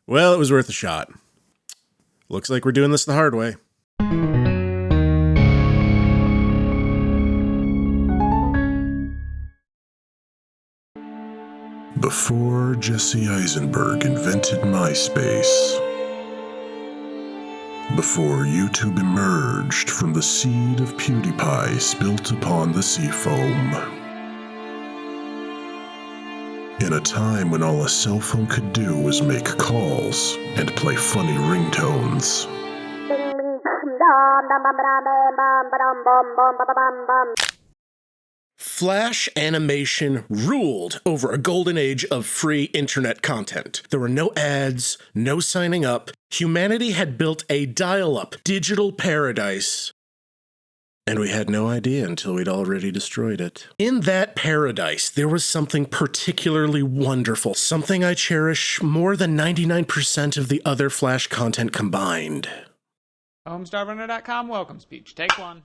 Well, it was worth a shot. Looks like we're doing this the hard way. Before Jesse Eisenberg invented MySpace, before YouTube emerged from the seed of PewDiePie spilt upon the seafoam, in a time when all a cell phone could do was make calls and play funny ringtones, Flash animation ruled over a golden age of free internet content. There were no ads, no signing up. Humanity had built a dial-up digital paradise, and we had no idea until we'd already destroyed it. In that paradise, there was something particularly wonderful, something I cherish more than 99% of the other Flash content combined. HomestarRunner.com welcome speech. Take one.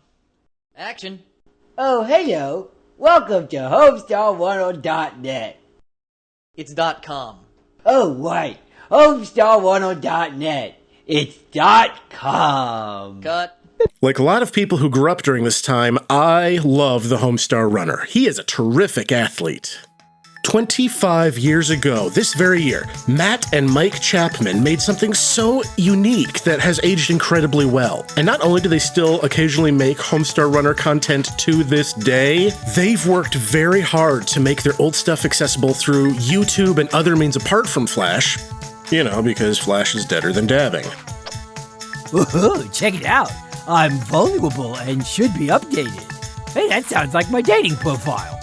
Action. Oh, hello. Welcome to HomestarRunner.net. It's .com. Oh, right. HomestarRunner.net. It's .com. Cut. Like a lot of people who grew up during this time, I love the Homestar Runner. He is a terrific athlete. 25 years ago, this very year, Matt and Mike Chapman made something so unique that has aged incredibly well. And not only do they still occasionally make Homestar Runner content to this day, they've worked very hard to make their old stuff accessible through YouTube and other means apart from Flash. You know, because Flash is deader than dabbing. Woohoo, check it out. I'm vulnerable and should be updated. Hey, that sounds like my dating profile.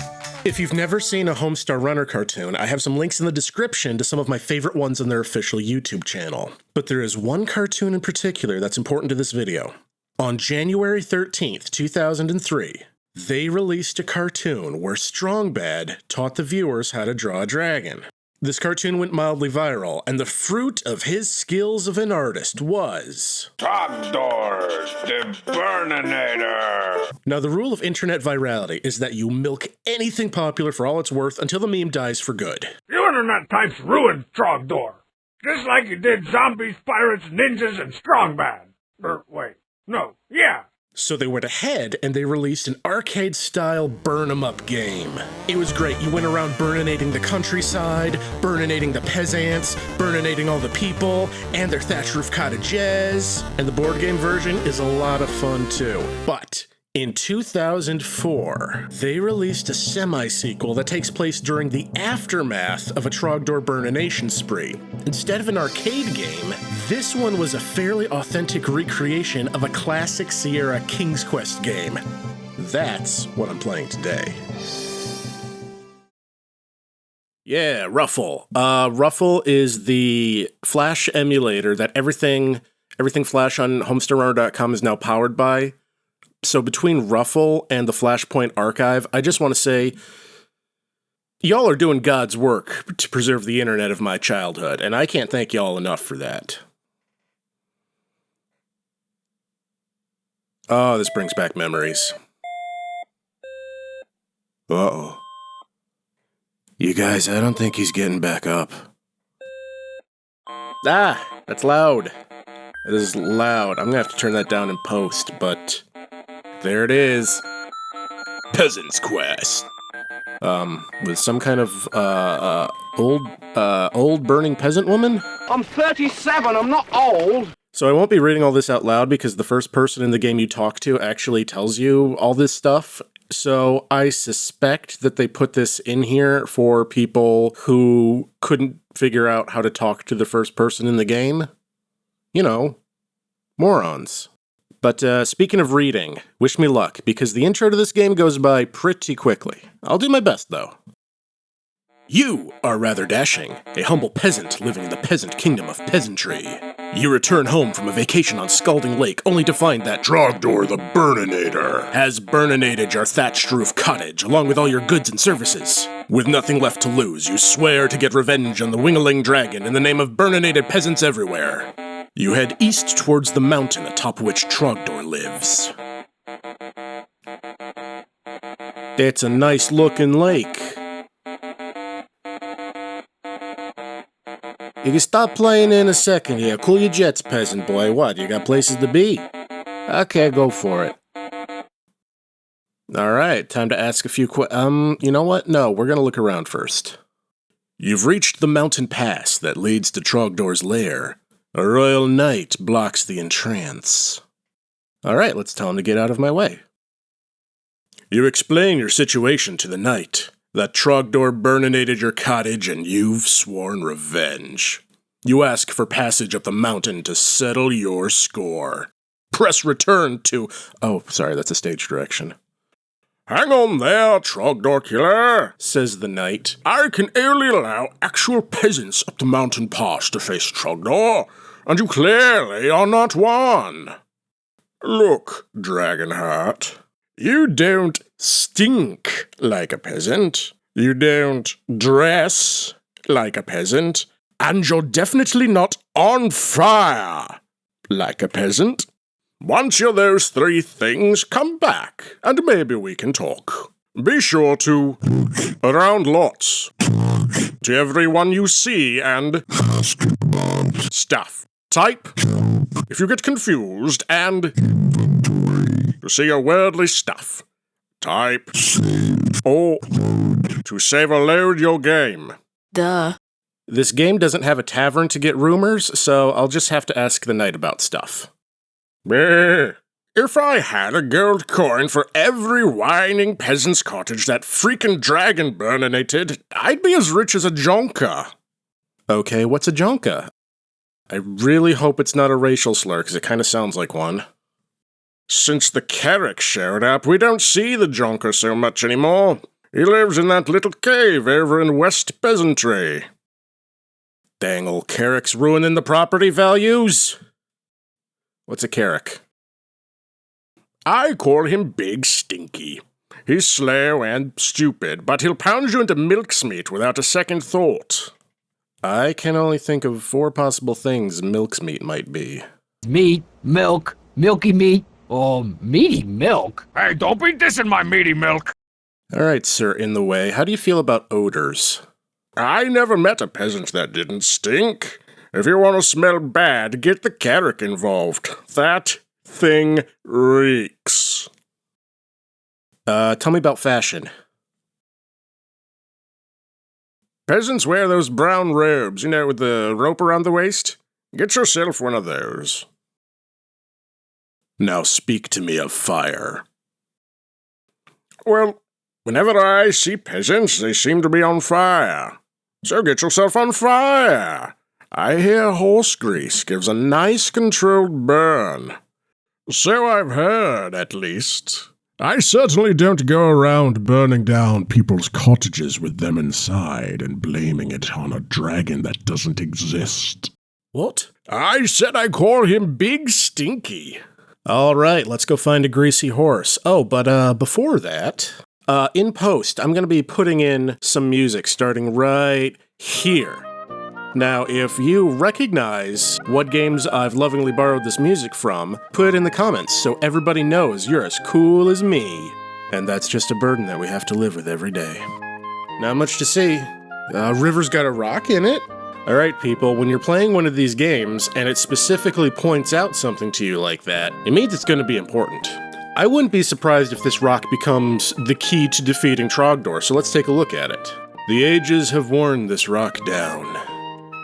If you've never seen a Homestar Runner cartoon, I have some links in the description to some of my favorite ones on their official YouTube channel. But there is one cartoon in particular that's important to this video. On January 13th, 2003, they released a cartoon where Strongbad taught the viewers how to draw a dragon. This cartoon went mildly viral, and the fruit of his skills of an artist was... TROGDOR, the Burninator! Now, the rule of internet virality is that you milk anything popular for all it's worth until the meme dies for good. You internet types ruined TROGDOR, just like you did zombies, pirates, ninjas, and Strongbad. So they went ahead and they released an arcade-style burn-em-up game. It was great. You went around burninating the countryside, burninating the peasants, burninating all the people, and their thatch roof cottages. And the board game version is a lot of fun too. But in 2004, they released a semi-sequel that takes place during the aftermath of a Trogdor burnination spree. Instead of an arcade game, this one was a fairly authentic recreation of a classic Sierra King's Quest game. That's what I'm playing today. Yeah, Ruffle. Ruffle is the Flash emulator that everything Flash on HomestarRunner.com is now powered by. So between Ruffle and the Flashpoint archive, I just want to say, y'all are doing God's work to preserve the internet of my childhood, and I can't thank y'all enough for that. Oh, this brings back memories. Uh-oh. You guys, I don't think he's getting back up. Ah, that's loud. It is loud. I'm gonna have to turn that down in post, but... there it is. Peasant's Quest. With some kind of, old burning peasant woman? I'm 37, I'm not old! So I won't be reading all this out loud because the first person in the game you talk to actually tells you all this stuff. So I suspect that they put this in here for people who couldn't figure out how to talk to the first person in the game. You know, morons. But speaking of reading, wish me luck, because the intro to this game goes by pretty quickly. I'll do my best, though. You are rather dashing, a humble peasant living in the peasant kingdom of peasantry. You return home from a vacation on Scalding Lake, only to find that Trogdor the Burninator has burninated your thatched roof cottage, along with all your goods and services. With nothing left to lose, you swear to get revenge on the Wingaling Dragon in the name of burninated peasants everywhere. You head east towards the mountain atop which Trogdor lives. It's a nice-looking lake. You can stop playing in a second here. Cool your jets, peasant boy. What, you got places to be? Okay, go for it. Alright, time to ask a few you know what? No, we're gonna look around first. You've reached the mountain pass that leads to Trogdor's lair. A royal knight blocks the entrance. Alright, let's tell him to get out of my way. You explain your situation to the knight. That Trogdor burninated your cottage and you've sworn revenge. You ask for passage up the mountain to settle your score. Press return to... Oh, sorry, that's a stage direction. Hang on there, Trogdor killer, says the knight. I can only allow actual peasants up the mountain pass to face Trogdor, and you clearly are not one. Look, Dragonheart, you don't stink like a peasant, you don't dress like a peasant, and you're definitely not on fire like a peasant. Once you're those three things, come back, and maybe we can talk. Be sure to around lots to everyone you see and stuff. Type if you get confused and to see your worldly stuff. Type or to save or load your game. Duh. This game doesn't have a tavern to get rumors, so I'll just have to ask the knight about stuff. If I had a gold coin for every whining peasant's cottage that freaking dragon burninated, I'd be as rich as a jonka. Okay, what's a jonka? I really hope it's not a racial slur, because it kind of sounds like one. Since the Kewweks showed up, we don't see the jonka so much anymore. He lives in that little cave over in West Peasantry. Dang old Kewweks ruining the property values. What's a Kewwek? I call him Big Stinky. He's slow and stupid, but he'll pound you into milk's meat without a second thought. I can only think of 4 possible things milk's meat might be. Meat, milk, milky meat, or meaty milk. Hey, don't be dissing my meaty milk. Alright, sir, in the way. How do you feel about odors? I never met a peasant that didn't stink. If you want to smell bad, get the Kewwek involved. That thing reeks. Tell me about fashion. Peasants wear those brown robes, you know, with the rope around the waist. Get yourself one of those. Now speak to me of fire. Well, whenever I see peasants, they seem to be on fire. So get yourself on fire. I hear horse grease gives a nice controlled burn. So I've heard, at least. I certainly don't go around burning down people's cottages with them inside and blaming it on a dragon that doesn't exist. What? I said I call him Big Stinky. Alright, let's go find a greasy horse. Oh, but before that, in post, I'm gonna be putting in some music starting right here. Now, if you recognize what games I've lovingly borrowed this music from, put it in the comments so everybody knows you're as cool as me. And that's just a burden that we have to live with every day. Not much to see. River's got a rock in it. Alright people, when you're playing one of these games and it specifically points out something to you like that, it means it's going to be important. I wouldn't be surprised if this rock becomes the key to defeating Trogdor, so let's take a look at it. The ages have worn this rock down.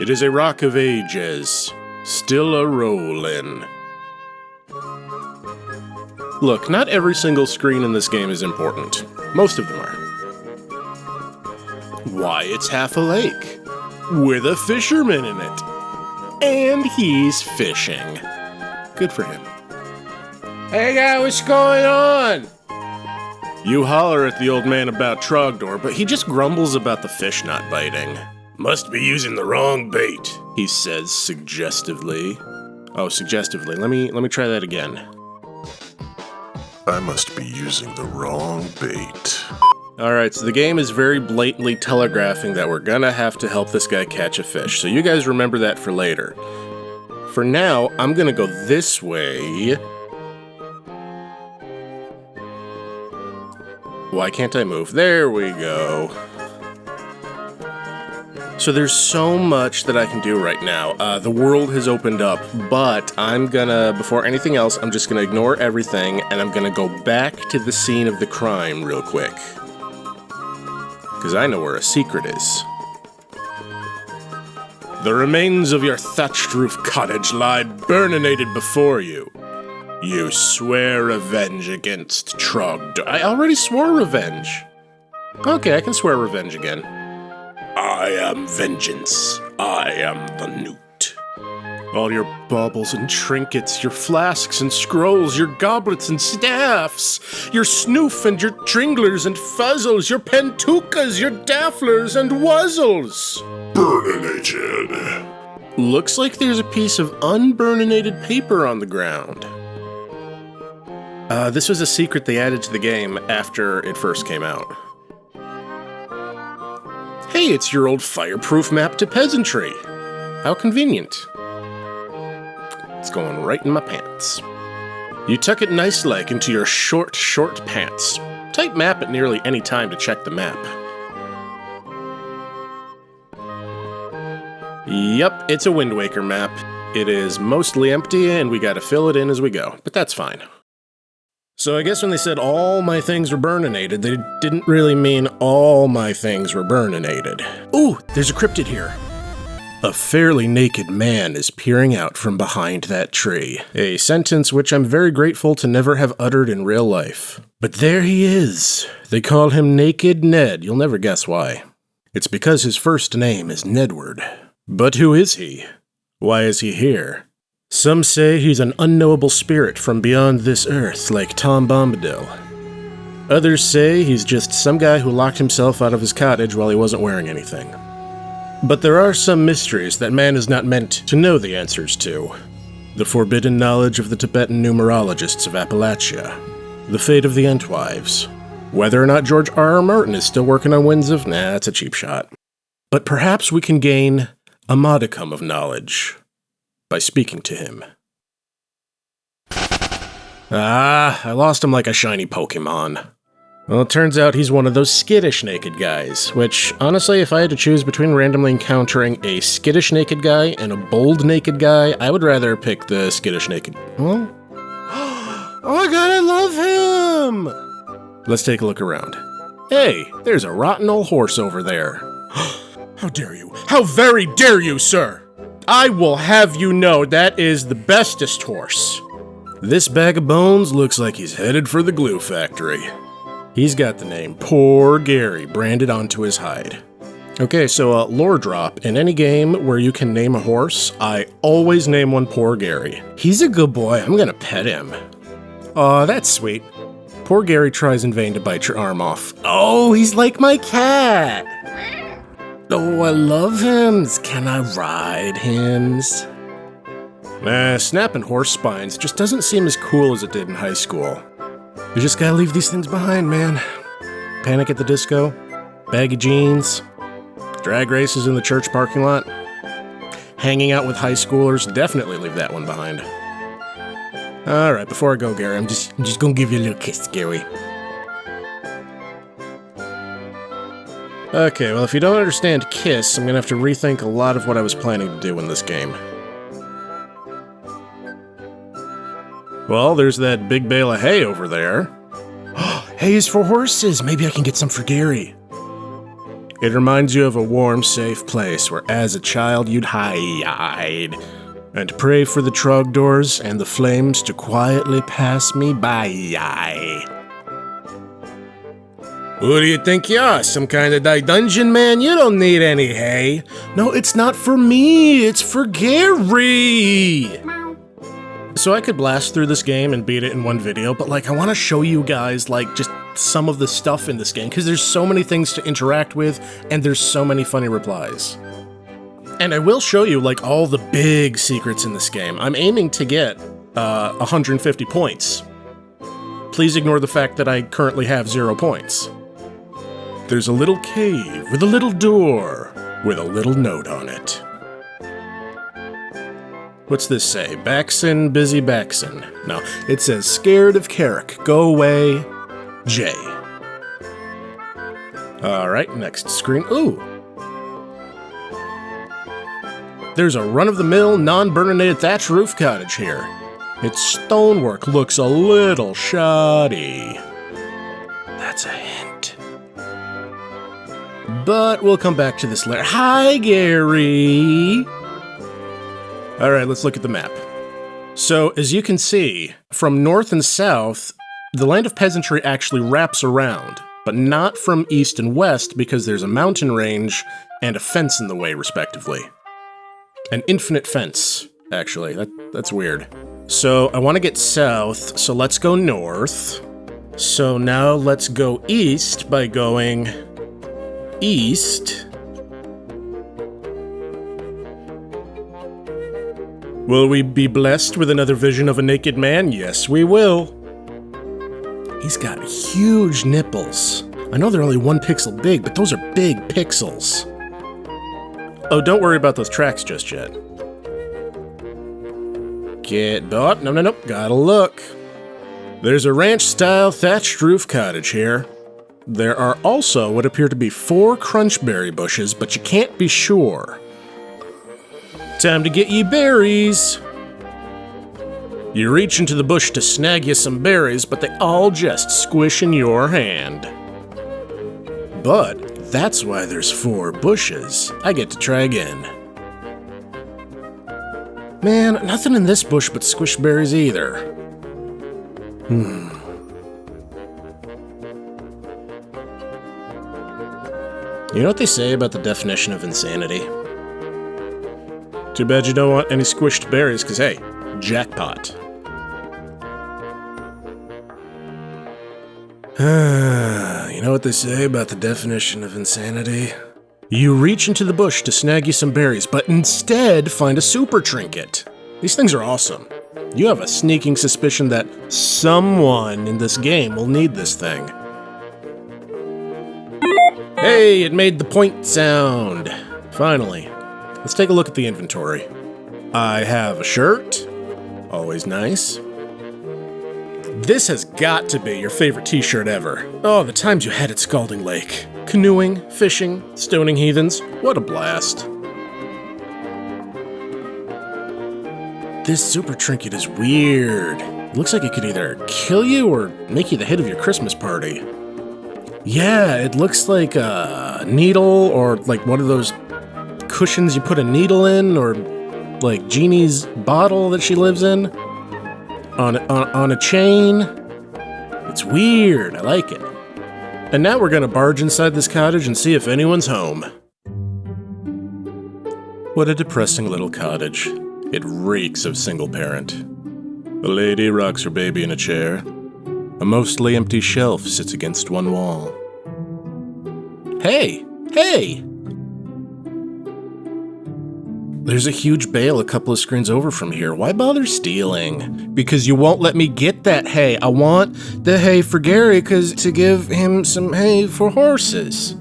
It is a rock of ages, still a-rollin'. Look, not every single screen in this game is important. Most of them are. Why, it's half a lake, with a fisherman in it. And he's fishing. Good for him. Hey guy, what's going on? You holler at the old man about Trogdor, but he just grumbles about the fish not biting. Must be using the wrong bait, he says suggestively. Oh, suggestively. Let me try that again. I must be using the wrong bait. Alright, so the game is very blatantly telegraphing that we're gonna have to help this guy catch a fish, so you guys remember that for later. For now, I'm gonna go this way. Why can't I move? There we go. So there's so much that I can do right now. The world has opened up, but I'm gonna, before anything else, I'm just gonna ignore everything, and I'm gonna go back to the scene of the crime real quick. Because I know where a secret is. The remains of your thatched roof cottage lie burninated before you. You swear revenge against TROGDOR. I already swore revenge. Okay, I can swear revenge again. I am vengeance. I am the newt. All your baubles and trinkets, your flasks and scrolls, your goblets and staffs, your snoof and your tringlers and fuzzles, your pentukas, your dafflers and wuzzles. Burninated. Looks like there's a piece of unburninated paper on the ground. This was a secret they added to the game after it first came out. Hey, it's your old fireproof map to peasantry. How convenient. It's going right in my pants. You tuck it nice-like into your short pants. Type map at nearly any time to check the map. Yup, it's a Wind Waker map. It is mostly empty, and we gotta fill it in as we go, but that's fine. So I guess when they said all my things were burninated, they didn't really mean all my things were burninated. Ooh, there's a cryptid here. A fairly naked man is peering out from behind that tree. A sentence which I'm very grateful to never have uttered in real life. But there he is. They call him Naked Ned. You'll never guess why. It's because his first name is Nedward. But who is he? Why is he here? Some say he's an unknowable spirit from beyond this earth, like Tom Bombadil. Others say he's just some guy who locked himself out of his cottage while he wasn't wearing anything. But there are some mysteries that man is not meant to know the answers to. The forbidden knowledge of the Tibetan numerologists of Appalachia. The fate of the Entwives. Whether or not George R.R. Martin is still working on Winds of... Nah, that's a cheap shot. But perhaps we can gain a modicum of knowledge by speaking to him. I lost him like a shiny Pokemon. Well, it turns out he's one of those skittish naked guys, which, honestly, if I had to choose between randomly encountering a skittish naked guy and a bold naked guy, I would rather pick the skittish naked... Well... Oh my god, I love him! Let's take a look around. Hey, there's a rotten old horse over there. How dare you? How very dare you, sir! I will have you know that is the bestest horse. This bag of bones looks like he's headed for the glue factory. He's got the name Poor Gary branded onto his hide. Okay, so lore drop. In any game where you can name a horse, I always name one Poor Gary. He's a good boy. I'm gonna pet him. Aw, that's sweet. Poor Gary tries in vain to bite your arm off. Oh, he's like my cat. Oh, I love him. Can I ride him? Snapping horse spines just doesn't seem as cool as it did in high school. You just gotta leave these things behind, man. Panic at the Disco, baggy jeans, drag races in the church parking lot, hanging out with high schoolers, definitely leave that one behind. Alright, before I go, Gary, I'm just gonna give you a little kiss, Gary. Okay, well, if you don't understand kiss, I'm gonna have to rethink a lot of what I was planning to do in this game. Well, there's that big bale of hay over there. Hay is for horses! Maybe I can get some for Gary. It reminds you of a warm, safe place where as a child you'd hide and pray for the Trogdors and the flames to quietly pass me by. Who do you think you are? Some kind of dungeon man? You don't need any hay. No, it's not for me. It's for Gary. So I could blast through this game and beat it in one video, but I want to show you guys just some of the stuff in this game because there's so many things to interact with and there's so many funny replies. And I will show you all the big secrets in this game. I'm aiming to get 150 points. Please ignore the fact that I currently have 0 points. There's a little cave with a little door with a little note on it. What's this say? Baxon, busy Baxon. No, it says scared of Carrick. Go away, Jay. Alright, next screen. Ooh. There's a run-of-the-mill, non-burninated thatch roof cottage here. Its stonework looks a little shoddy. That's a hint. But we'll come back to this later. Hi, Gary! Alright, let's look at the map. So, as you can see, from north and south, the land of peasantry actually wraps around, but not from east and west because there's a mountain range and a fence in the way, respectively. An infinite fence, actually. That's weird. So, I want to get south, so let's go north. So now let's go east by going east. Will we be blessed with another vision of a naked man? Yes, we will. He's got huge nipples. I know they're only 1 pixel big, but those are big pixels. Oh, don't worry about those tracks just yet. No, gotta look. There's a ranch-style thatched roof cottage here. There are also what appear to be 4 crunchberry bushes, but you can't be sure. Time to get ye berries! You reach into the bush to snag you some berries, but they all just squish in your hand. But that's why there's 4 bushes. I get to try again. Man, nothing in this bush but squishberries either. You know what they say about the definition of insanity? Too bad you don't want any squished berries, because hey, jackpot. You know what they say about the definition of insanity? You reach into the bush to snag you some berries, but instead find a super trinket. These things are awesome. You have a sneaking suspicion that someone in this game will need this thing. Hey, it made the point sound. Finally. Let's take a look at the inventory. I have a shirt. Always nice. This has got to be your favorite t-shirt ever. Oh, the times you had at Scalding Lake. Canoeing, fishing, stoning heathens. What a blast. This super trinket is weird. It looks like it could either kill you or make you the hit of your Christmas party. Yeah, it looks like a needle or like one of those cushions you put a needle in, or like Jeannie's bottle that she lives in on a chain. It's weird. I like it. And now we're gonna barge inside this cottage and see if anyone's home. What a depressing little cottage. It reeks of single parent. A lady rocks her baby in a chair. A mostly empty shelf sits against one wall. Hey! Hey! There's a huge bale a couple of screens over from here. Why bother stealing? Because you won't let me get that hay. I want the hay for Gary to give him some hay for horses.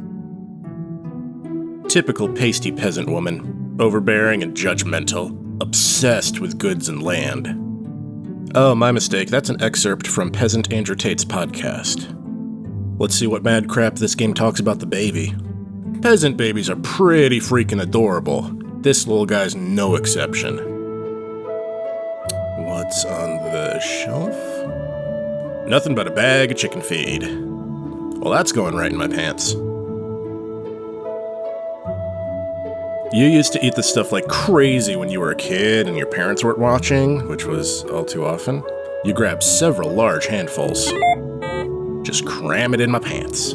Typical pasty peasant woman. Overbearing and judgmental. Obsessed with goods and land. Oh, my mistake. That's an excerpt from Peasant Andrew Tate's podcast. Let's see what mad crap this game talks about the baby. Peasant babies are pretty freaking adorable. This little guy's no exception. What's on the shelf? Nothing but a bag of chicken feed. Well, that's going right in my pants. You used to eat this stuff like crazy when you were a kid and your parents weren't watching, which was all too often. You grab several large handfuls. Just cram it in my pants.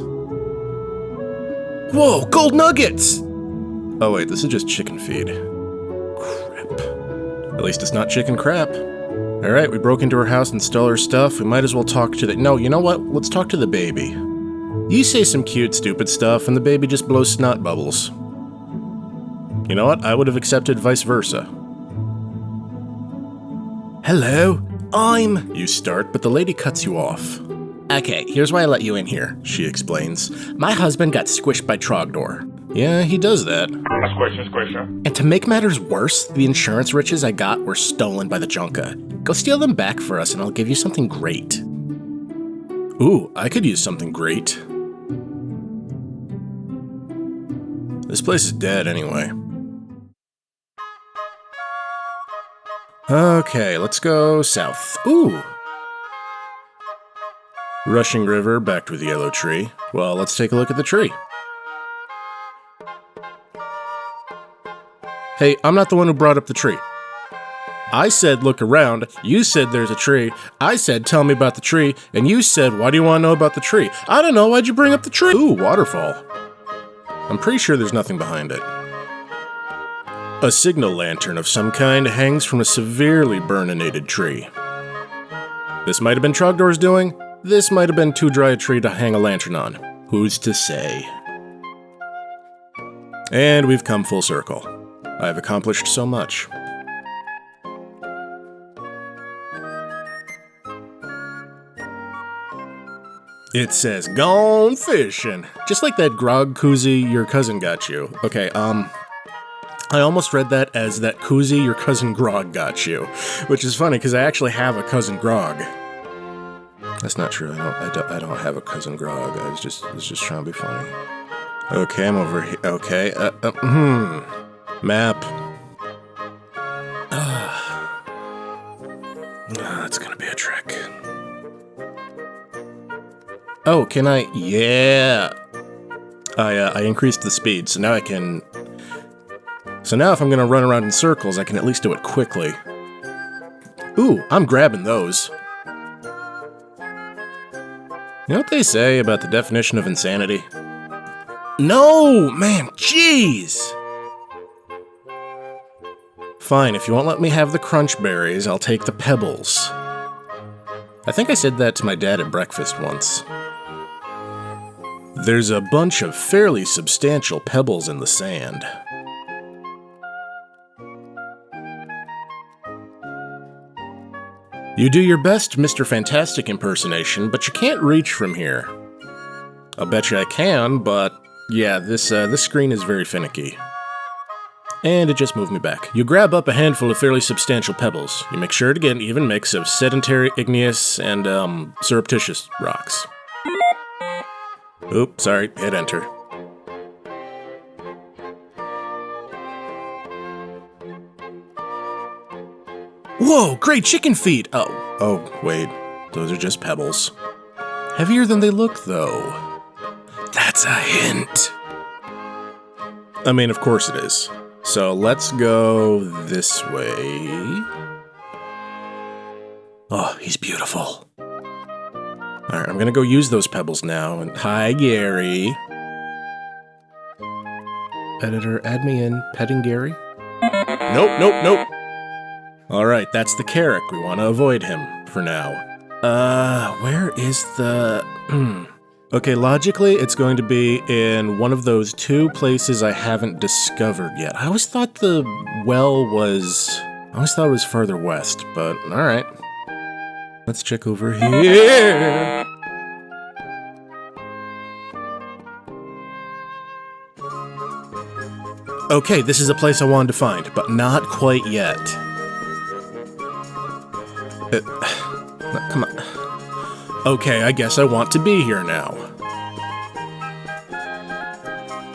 Whoa, gold nuggets! Oh wait, this is just chicken feed. Crap. At least it's not chicken crap. Alright, we broke into her house and stole her stuff. We might as well talk to the— No, you know what? Let's talk to the baby. You say some cute, stupid stuff, and the baby just blows snot bubbles. You know what? I would have accepted vice versa. Hello, I'm— You start, but the lady cuts you off. Okay, here's why I let you in here, she explains. My husband got squished by TROGDOR. Yeah, he does that. Squisher. And to make matters worse, the insurance riches I got were stolen by the Junka. Go steal them back for us and I'll give you something great. Ooh, I could use something great. This place is dead anyway. Okay, let's go south. Ooh! Rushing river, backed with yellow tree. Well, let's take a look at the tree. Hey, I'm not the one who brought up the tree. I said look around, you said there's a tree, I said tell me about the tree, and you said why do you want to know about the tree? I don't know, why'd you bring up the tree? Ooh, waterfall. I'm pretty sure there's nothing behind it. A signal lantern of some kind hangs from a severely burninated tree. This might have been Trogdor's doing, this might have been too dry a tree to hang a lantern on. Who's to say? And we've come full circle. I've accomplished so much. It says, gone fishing. Just like that grog koozie your cousin got you. Okay, I almost read that as that koozie your cousin Grog got you. Which is funny, because I actually have a cousin Grog. That's not true, I don't have a cousin Grog. I was just trying to be funny. Okay, I'm over here. Okay, map. That's gonna be a trick. Oh, can I? Yeah. I increased the speed, so now I can... So now if I'm gonna run around in circles, I can at least do it quickly. Ooh, I'm grabbing those. You know what they say about the definition of insanity? No! Man, jeez! Fine, if you won't let me have the crunch berries, I'll take the pebbles. I think I said that to my dad at breakfast once. There's a bunch of fairly substantial pebbles in the sand. You do your best Mr. Fantastic impersonation, but you can't reach from here. I'll bet you I can, but yeah, this screen is very finicky. And it just moved me back. You grab up a handful of fairly substantial pebbles. You make sure to get an even mix of sedentary, igneous, and surreptitious rocks. Oops, sorry, hit enter. Whoa, great chicken feet! Oh, wait, those are just pebbles. Heavier than they look, though. That's a hint. I mean, of course it is. So let's go this way. Oh, he's beautiful. Alright, I'm gonna go use those pebbles now. And hi, Gary. Editor, add me in. Petting Gary? Nope. Alright, that's the Carrick. We want to avoid him for now. Where is the... Okay, logically, it's going to be in one of those two places I haven't discovered yet. I always thought the well was... I always thought it was further west, but alright. Let's check over here. Okay, this is a place I wanted to find, but not quite yet. Come on. Okay, I guess I want to be here now.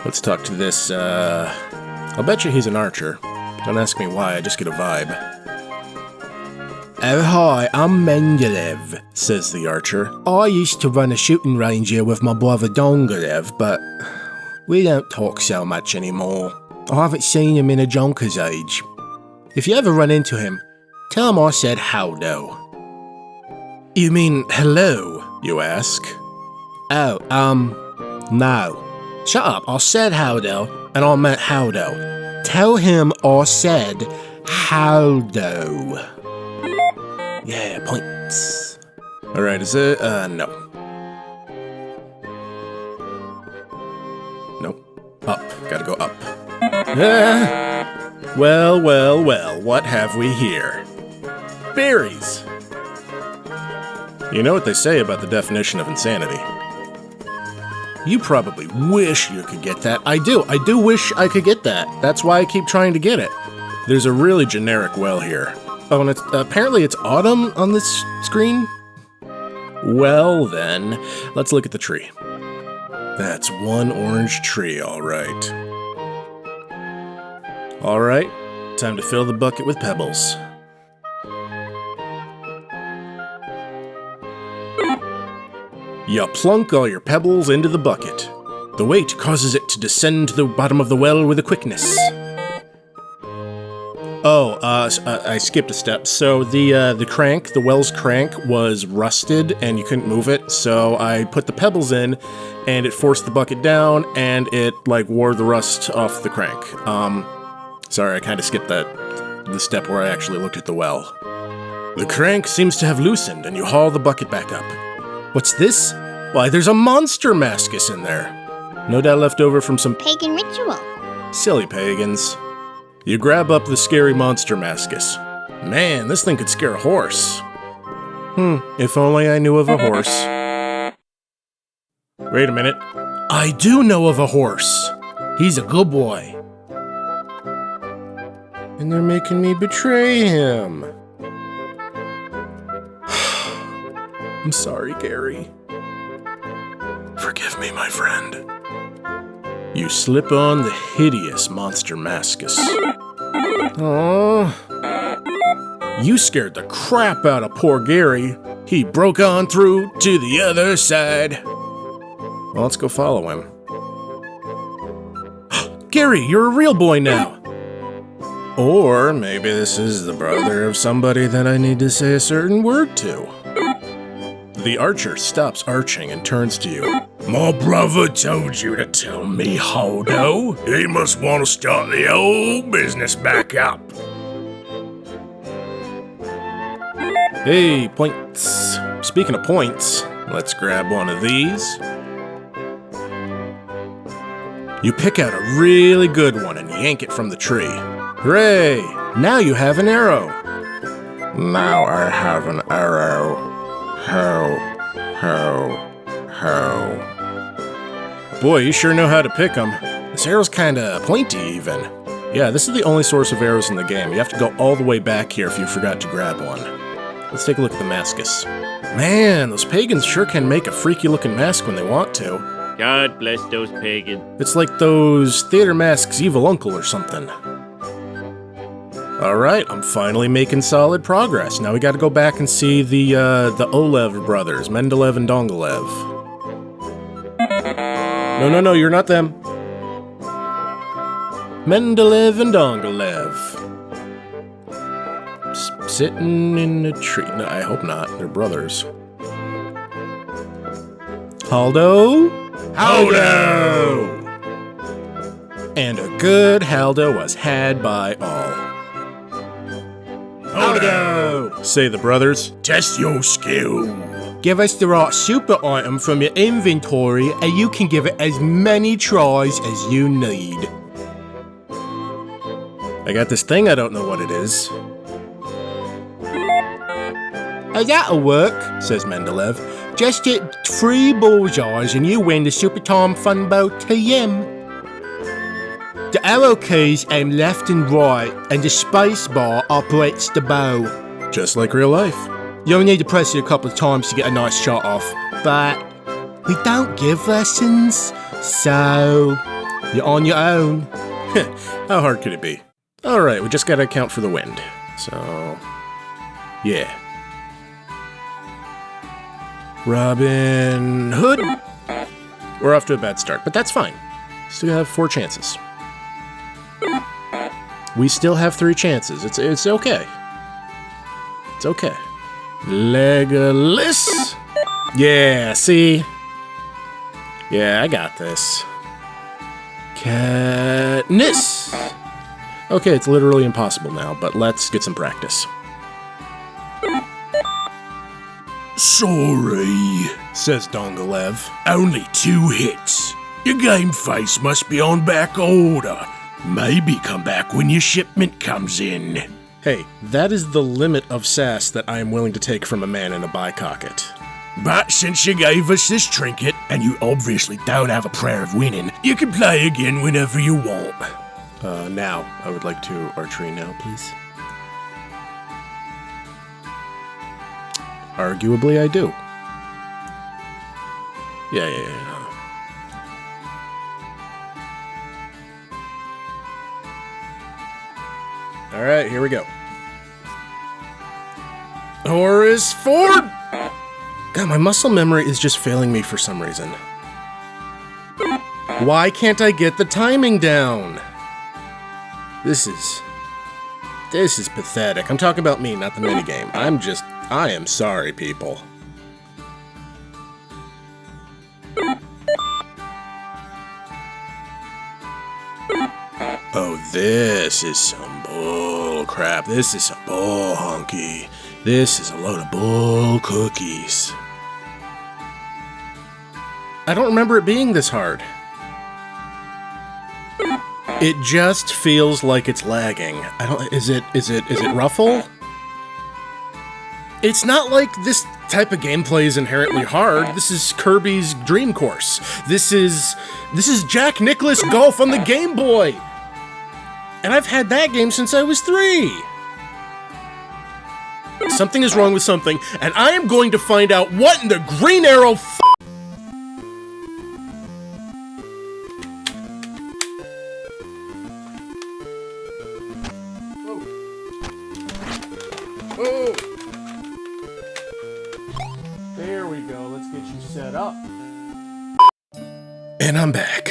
Let's talk to this, I'll bet you he's an archer. Don't ask me why, I just get a vibe. Oh hi, I'm Mendelev, says the archer. I used to run a shooting range here with my brother Dongolev, but we don't talk so much anymore. I haven't seen him in a jonker's age. If you ever run into him, tell him I said howdo. You mean hello, you ask? Oh, no. Shut up, I said howdo, and I meant howdo. Tell him I said howdo. Yeah, points. Alright, is it? No. Nope. Up. Gotta go up. Well, what have we here? Berries! You know what they say about the definition of insanity. You probably wish you could get that. I do wish I could get that. That's why I keep trying to get it. There's a really generic well here. Oh, and apparently it's autumn on this screen? Well then, let's look at the tree. That's one orange tree, alright. Alright, time to fill the bucket with pebbles. You plunk all your pebbles into the bucket. The weight causes it to descend to the bottom of the well with a quickness. Oh, I skipped a step. So the crank, the well's crank, was rusted and you couldn't move it. So I put the pebbles in, and it forced the bucket down, and it like wore the rust off the crank. Sorry, I kind of skipped the step where I actually looked at the well. The crank seems to have loosened, and you haul the bucket back up. What's this? Why, there's a monster mascus in there. No doubt left over from some Pagan ritual. silly pagans. You grab up the scary monster mascus. Man, this thing could scare a horse. If only I knew of a horse. Wait a minute. I do know of a horse. He's a good boy. And they're making me betray him. I'm sorry, Gary. Forgive me, my friend. You slip on the hideous monster mascus. Aww. You scared the crap out of poor Gary. He broke on through to the other side. Well, let's go follow him. Gary, you're a real boy now. Or maybe this is the brother of somebody that I need to say a certain word to. The archer stops arching and turns to you. My brother told you to tell me, Holdo. He must want to start the old business back up. Hey, points. Speaking of points, let's grab one of these. You pick out a really good one and yank it from the tree. Hooray! Now you have an arrow. Now I have an arrow. How? Boy, you sure know how to pick them. This arrow's kinda pointy, even. Yeah, this is the only source of arrows in the game. You have to go all the way back here if you forgot to grab one. Let's take a look at the mascus. Man, those pagans sure can make a freaky-looking mask when they want to. God bless those pagans. It's like those theater masks' evil uncle or something. Alright, I'm finally making solid progress. Now we gotta go back and see the Olev brothers, Mendelev and Dongolev. No, you're not them. Mendelev and Dongolev. Sitting in a tree. No, I hope not. They're brothers. Haldo? Holdo! And a good Haldo was had by all. Holdo! Say the brothers. Test your skill. Give us the right super item from your inventory, and you can give it as many tries as you need. I got this thing, I don't know what it is. Oh, that'll work, says Mendelev. Just hit 3 bullseyes and you win the Super Time Fun Bow TM. The arrow keys aim left and right, and the space bar operates the bow. Just like real life. You'll need to press it a couple of times to get a nice shot off. But we don't give lessons, so you're on your own. How hard could it be? Alright, we just gotta account for the wind. So, yeah. Robin Hood. We're off to a bad start, but that's fine. Still have 4 chances. We still have 3 chances. It's okay. It's okay. Legolas. Yeah, see? Yeah, I got this. Katniss. Okay, it's literally impossible now, but let's get some practice. Sorry, Says Dongolev. only 2 hits. Your game face must be on back order. Maybe come back when your shipment comes in. Hey, that is the limit of sass that I am willing to take from a man in a bicocket. But since you gave us this trinket, and you obviously don't have a prayer of winning, you can play again whenever you want. Now, I would like to archery now, please. Arguably, I do. Yeah. Alright, here we go. Horace Ford! God, my muscle memory is just failing me for some reason. Why can't I get the timing down? This is pathetic. I'm talking about me, not the minigame. I am sorry, people. Oh, this is some bull crap. This is some bull honky. This is a load of bull cookies. I don't remember it being this hard. It just feels like it's lagging. Is it Ruffle? It's not like this type of gameplay is inherently hard. This is Kirby's Dream Course. This is Jack Nicklaus Golf on the Game Boy. And I've had that game since I was 3. Something is wrong with something, and I am going to find out what in the green arrow Oh. There we go. Let's get you set up. And I'm back.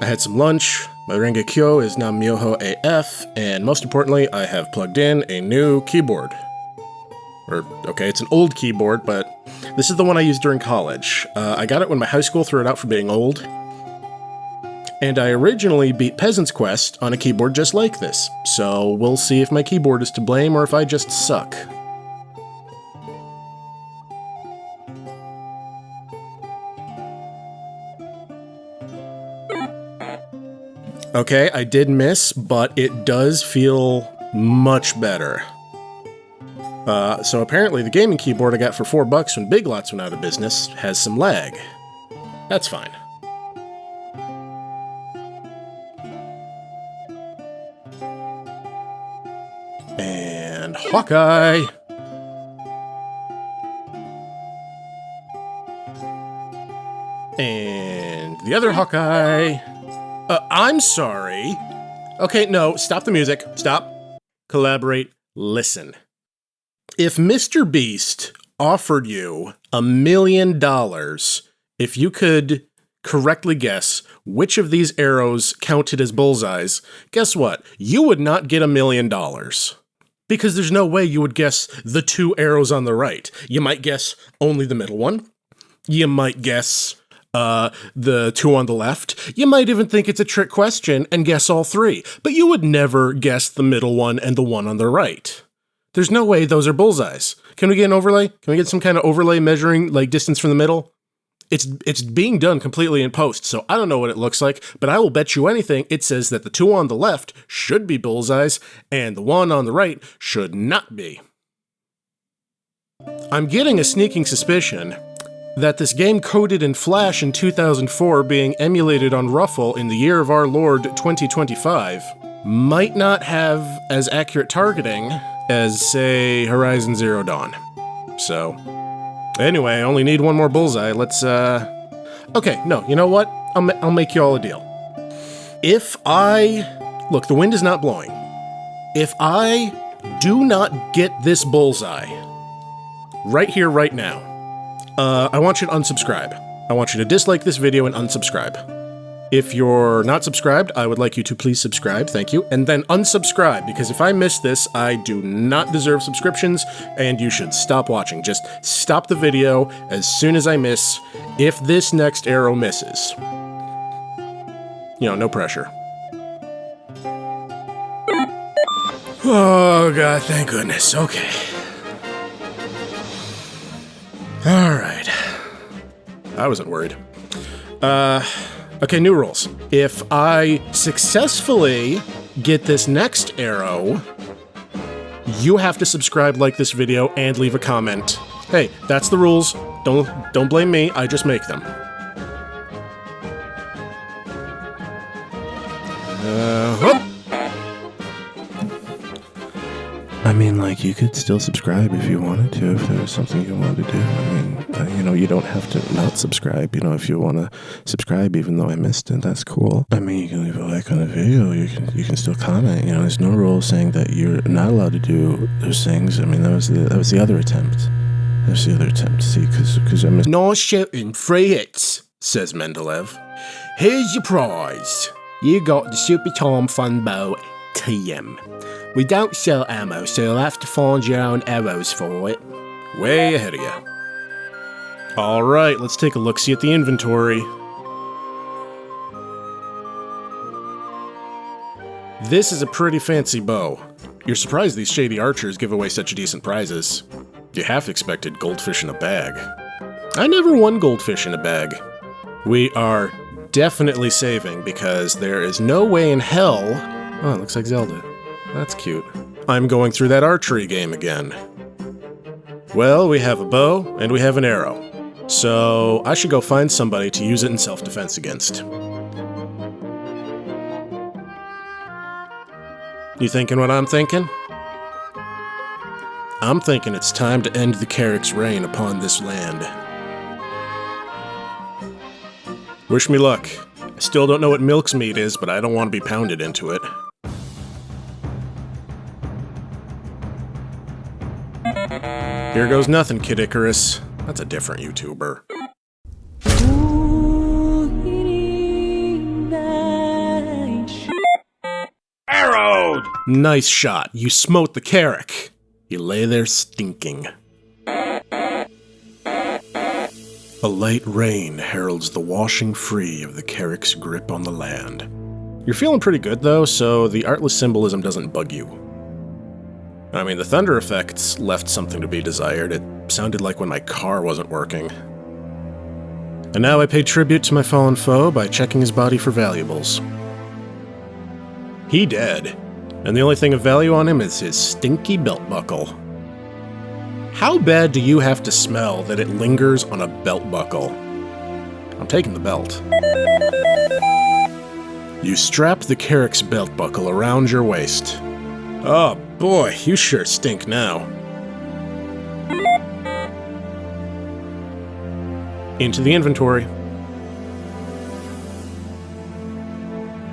I had some lunch, my Rengekyo is now Myoho AF, and most importantly, I have plugged in a new keyboard. Okay, it's an old keyboard, but this is the one I used during college. I got it when my high school threw it out for being old. And I originally beat Peasant's Quest on a keyboard just like this, so we'll see if my keyboard is to blame or if I just suck. Okay, I did miss, but it does feel much better. So apparently the gaming keyboard I got for $4 when Big Lots went out of business has some lag. That's fine. And Hawkeye! And the other Hawkeye! I'm sorry. Okay, no, stop the music. Stop. Collaborate. Listen. If Mr. Beast offered you $1 million if you could correctly guess which of these arrows counted as bullseyes, guess what? You would not get $1 million. Because there's no way you would guess the 2 arrows on the right. You might guess only the middle one. You might guess the 2 on the left. You might even think it's a trick question and guess all 3. But you would never guess the middle one and the one on the right. There's no way those are bullseyes. Can we get an overlay? Can we get some kind of overlay measuring, like, distance from the middle? It's being done completely in post, so I don't know what it looks like, but I will bet you anything it says that the 2 on the left should be bullseyes, and the 1 on the right should not be. I'm getting a sneaking suspicion that this game coded in Flash in 2004 being emulated on Ruffle in the year of our Lord 2025 might not have as accurate targeting as, say, Horizon Zero Dawn. So, anyway, I only need 1 more bullseye. Let's, okay, no, you know what? I'll make you all a deal. Look, the wind is not blowing. If I do not get this bullseye right here, right now, I want you to unsubscribe. I want you to dislike this video and unsubscribe. If you're not subscribed, I would like you to please subscribe, thank you, and then unsubscribe, because if I miss this, I do not deserve subscriptions, and you should stop watching. Just stop the video as soon as I miss, if this next arrow misses. You know, no pressure. Oh god, thank goodness, okay. Alright. I wasn't worried. Okay, new rules. If I successfully get this next arrow, you have to subscribe, like this video, and leave a comment. Hey, that's the rules. Don't blame me, I just make them. Whoop. I mean, like, you could still subscribe if you wanted to, if there was something you wanted to do. I mean, you know, you don't have to not subscribe. You know, if you want to subscribe, even though I missed it, that's cool. I mean, you can leave a like on the video. You can still comment. You know, there's no rule saying that you're not allowed to do those things. I mean, that was the other attempt. That's the other attempt. See, because I'm... No shooting, 3 hits, says Mendelev. Here's your prize. You got the Super Tom Fun Bow TM. We don't sell ammo, so you'll have to find your own arrows for it. Way ahead of you. Alright, let's take a look-see at the inventory. This is a pretty fancy bow. You're surprised these shady archers give away such decent prizes. You half expected goldfish in a bag. I never won goldfish in a bag. We are definitely saving because there is no way in hell... Oh, it looks like Zelda. That's cute. I'm going through that archery game again. Well, we have a bow and we have an arrow. So I should go find somebody to use it in self-defense against. You thinking what I'm thinking? I'm thinking it's time to end the Kewweks' reign upon this land. Wish me luck. I still don't know what milk's meat is, but I don't want to be pounded into it. Here goes nothing, Kid Icarus. That's a different YouTuber. Arrowed! Nice shot. You smote the Kewwek. You lay there stinking. A light rain heralds the washing free of the Kewweks' grip on the land. You're feeling pretty good though, so the artless symbolism doesn't bug you. I mean, the thunder effects left something to be desired. It sounded like when my car wasn't working. And now I pay tribute to my fallen foe by checking his body for valuables. He dead, and the only thing of value on him is his stinky belt buckle. How bad do you have to smell that it lingers on a belt buckle? I'm taking the belt. You strap the Kewweks' belt buckle around your waist. Oh boy, you sure stink now. Into the inventory.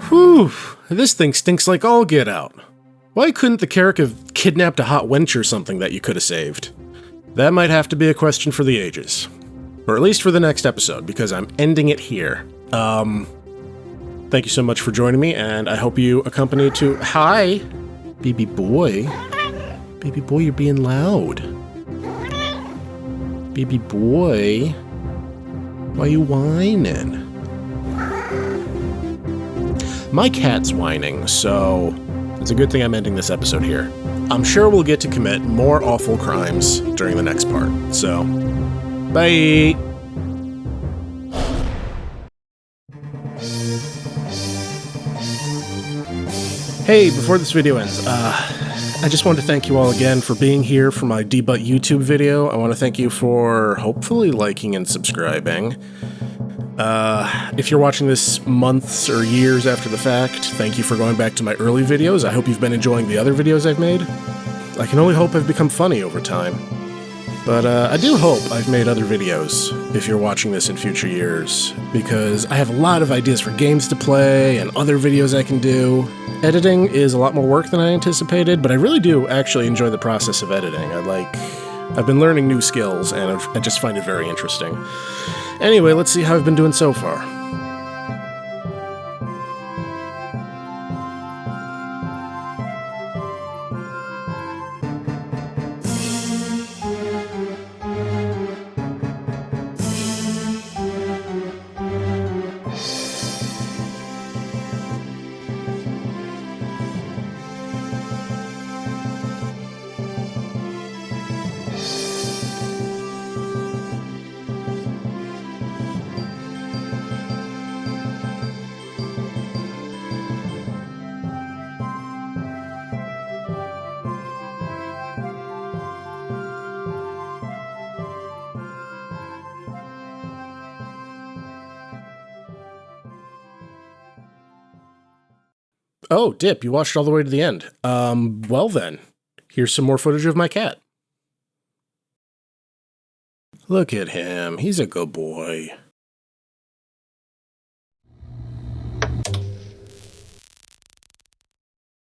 Whew, this thing stinks like all get out. Why couldn't the Kewwek have kidnapped a hot wench or something that you could have saved? That might have to be a question for the ages. Or at least for the next episode, because I'm ending it here. Thank you so much for joining me, and I hope you accompany to... Hi! Baby boy. Baby boy, you're being loud. Baby boy. Why are you whining? My cat's whining, so it's a good thing I'm ending this episode here. I'm sure we'll get to commit more awful crimes during the next part, so bye! Hey, before this video ends, I just want to thank you all again for being here for my Debut YouTube video. I want to thank you for hopefully liking and subscribing. If you're watching this months or years after the fact, thank you for going back to my early videos. I hope you've been enjoying the other videos I've made. I can only hope I've become funny over time. But I do hope I've made other videos if you're watching this in future years, because I have a lot of ideas for games to play and other videos I can do. Editing is a lot more work than I anticipated, but I really do actually enjoy the process of editing. I've been learning new skills, and I just find it very interesting. Anyway, let's see how I've been doing so far. Oh, Dip, you watched all the way to the end. Well then, here's some more footage of my cat. Look at him, he's a good boy.